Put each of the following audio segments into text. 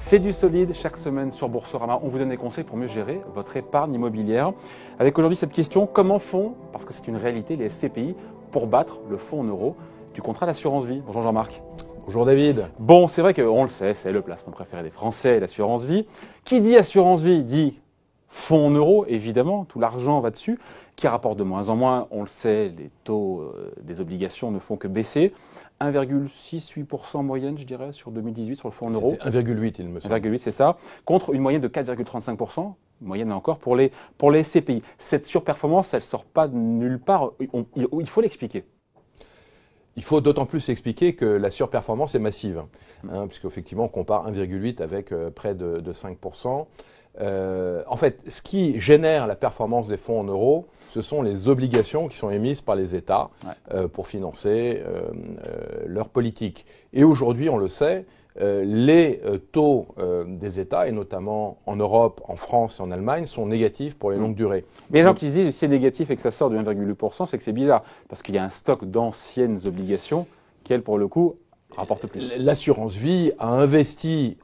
C'est du solide chaque semaine sur Boursorama. On vous donne des conseils pour mieux gérer votre épargne immobilière. Avec aujourd'hui cette question, comment font, parce que c'est une réalité, les SCPI pour battre le fonds en euros du contrat d'assurance vie? Bonjour Jean-Marc. Bonjour David. Bon, c'est vrai qu'on le sait, c'est le placement préféré des Français, l'assurance vie. Qui dit assurance vie dit fonds en euros, évidemment, tout l'argent va dessus, qui rapporte de moins en moins. On le sait, les taux des obligations ne font que baisser. 1,68% en moyenne, je dirais, sur 2018, sur le fonds en euros. 1,8, il me semble. 1,8, c'est ça, contre une moyenne de 4,35%, moyenne encore pour les SCPI. Cette surperformance, elle ne sort pas de nulle part, il faut l'expliquer. Il faut d'autant plus expliquer que la surperformance est massive, puisqu'effectivement on compare 1,8 avec près de 5%. En fait, ce qui génère la performance des fonds en euros, ce sont les obligations qui sont émises par les États pour financer leur politique. Et aujourd'hui, on le sait, les taux des États, et notamment en Europe, en France et en Allemagne, sont négatifs pour les longues durées. Mais les gens qui disent que c'est négatif et que ça sort de 1,8%, c'est que c'est bizarre, parce qu'il y a un stock d'anciennes obligations qui, elles, pour le coup, rapportent plus. L'assurance vie a investi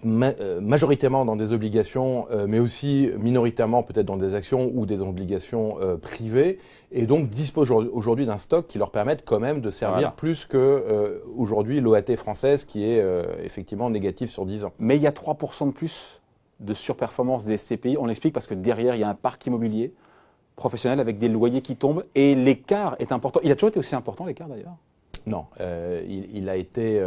majoritairement dans des obligations, mais aussi minoritairement peut-être dans des actions ou des obligations privées, et donc dispose aujourd'hui d'un stock qui leur permettent quand même de servir plus que aujourd'hui l'OAT française qui est effectivement négative sur 10 ans. Mais il y a 3% de plus de surperformance des SCPI, on l'explique parce que derrière il y a un parc immobilier professionnel avec des loyers qui tombent et l'écart est important. Il a toujours été aussi important l'écart d'ailleurs? Non, il a été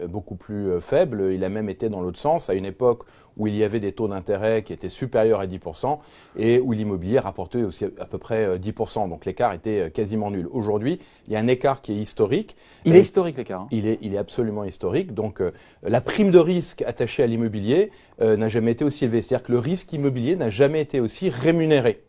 beaucoup plus faible, il a même été dans l'autre sens, à une époque où il y avait des taux d'intérêt qui étaient supérieurs à 10% et où l'immobilier rapportait aussi à peu près 10%, donc l'écart était quasiment nul. Aujourd'hui, il y a un écart qui est historique. Il est historique l'écart, hein. Il est absolument historique, donc la prime de risque attachée à l'immobilier n'a jamais été aussi élevée, c'est-à-dire que le risque immobilier n'a jamais été aussi rémunéré.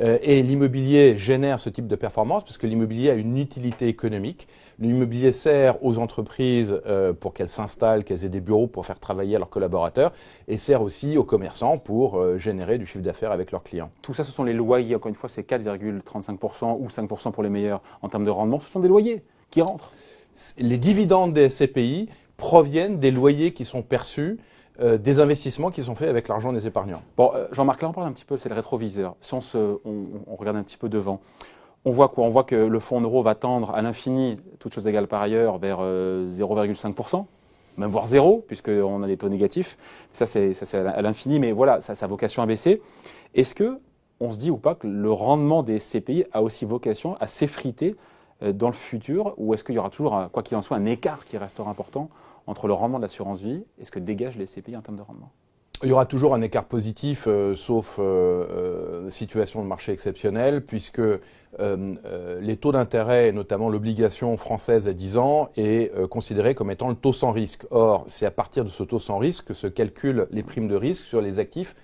Et l'immobilier génère ce type de performance parce que l'immobilier a une utilité économique. L'immobilier sert aux entreprises pour qu'elles s'installent, qu'elles aient des bureaux pour faire travailler leurs collaborateurs et sert aussi aux commerçants pour générer du chiffre d'affaires avec leurs clients. Tout ça, ce sont les loyers. Encore une fois, c'est 4,35% ou 5% pour les meilleurs en termes de rendement. Ce sont des loyers qui rentrent. Les dividendes des SCPI proviennent des loyers qui sont perçus, des investissements qui sont faits avec l'argent des épargnants. Bon, Jean-Marc, là on parle un petit peu, c'est le rétroviseur. Si on regarde un petit peu devant, on voit quoi? On voit que le fonds en euros va tendre à l'infini, toutes choses égales par ailleurs, vers 0,5%, même voire 0, puisqu'on a des taux négatifs. Ça, c'est à l'infini, mais voilà, ça a vocation à baisser. Est-ce qu'on se dit ou pas que le rendement des SCPI a aussi vocation à s'effriter dans le futur, ou est-ce qu'il y aura toujours, quoi qu'il en soit, un écart qui restera important entre le rendement de l'assurance vie et ce que dégagent les SCPI en termes de rendement? Il y aura toujours un écart positif, sauf situation de marché exceptionnelle, puisque les taux d'intérêt, notamment l'obligation française à 10 ans, est considéré comme étant le taux sans risque. Or, c'est à partir de ce taux sans risque que se calculent les primes de risque sur les actifs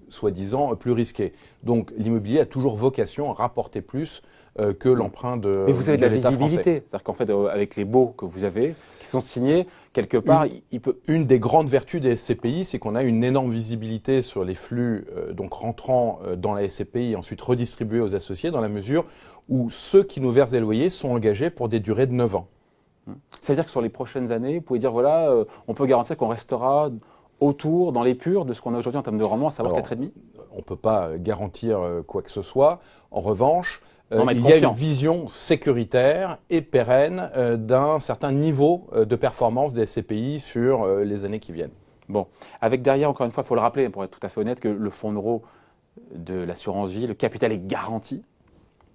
soi-disant plus risqués. Donc l'immobilier a toujours vocation à rapporter plus que l'emprunt de l'État français. Mais vous avez de la visibilité, c'est-à-dire qu'en fait, avec les baux que vous avez, qui sont signés, quelque part, il peut... Une des grandes vertus des SCPI, c'est qu'on a une énorme visibilité sur les flux donc rentrant dans la SCPI et ensuite redistribués aux associés, dans la mesure où ceux qui nous versent des loyers sont engagés pour des durées de 9 ans. Ça veut dire que sur les prochaines années, vous pouvez dire, voilà, on peut garantir qu'on restera autour, dans l'épure de ce qu'on a aujourd'hui en termes de rendement, à savoir 4,5? On ne peut pas garantir quoi que ce soit. En revanche, il y a une vision sécuritaire et pérenne d'un certain niveau de performance des SCPI sur les années qui viennent. Bon, avec derrière, encore une fois, il faut le rappeler, pour être tout à fait honnête, que le fonds en euros de l'assurance vie, le capital est garanti.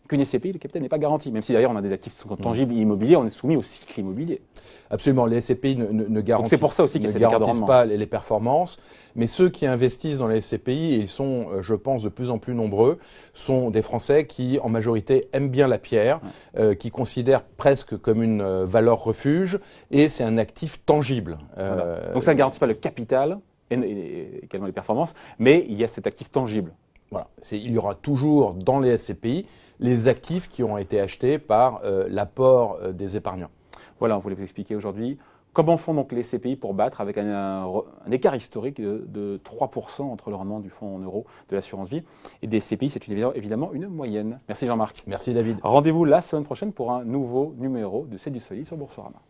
Qu'une SCPI, le capital n'est pas garanti. Même si d'ailleurs on a des actifs qui sont tangibles et immobiliers, on est soumis au cycle immobilier. Absolument, les SCPI ne garantissent, pour ça aussi qu'il y a cet écart de rendement. Pas les performances, mais ceux qui investissent dans les SCPI, et ils sont, je pense, de plus en plus nombreux, sont des Français qui, en majorité, aiment bien la pierre, qui considèrent presque comme une valeur refuge, et c'est un actif tangible. Voilà. Donc ça ne garantit pas le capital, et également les performances, mais il y a cet actif tangible. Voilà. Il y aura toujours dans les SCPI les actifs qui ont été achetés par l'apport des épargnants. Voilà, on voulait vous expliquer aujourd'hui comment font donc les SCPI pour battre avec un écart historique de 3% entre le rendement du fonds en euros de l'assurance vie et des SCPI, c'est évidemment une moyenne. Merci Jean-Marc. Merci David. Rendez-vous la semaine prochaine pour un nouveau numéro de C'est du solide sur Boursorama.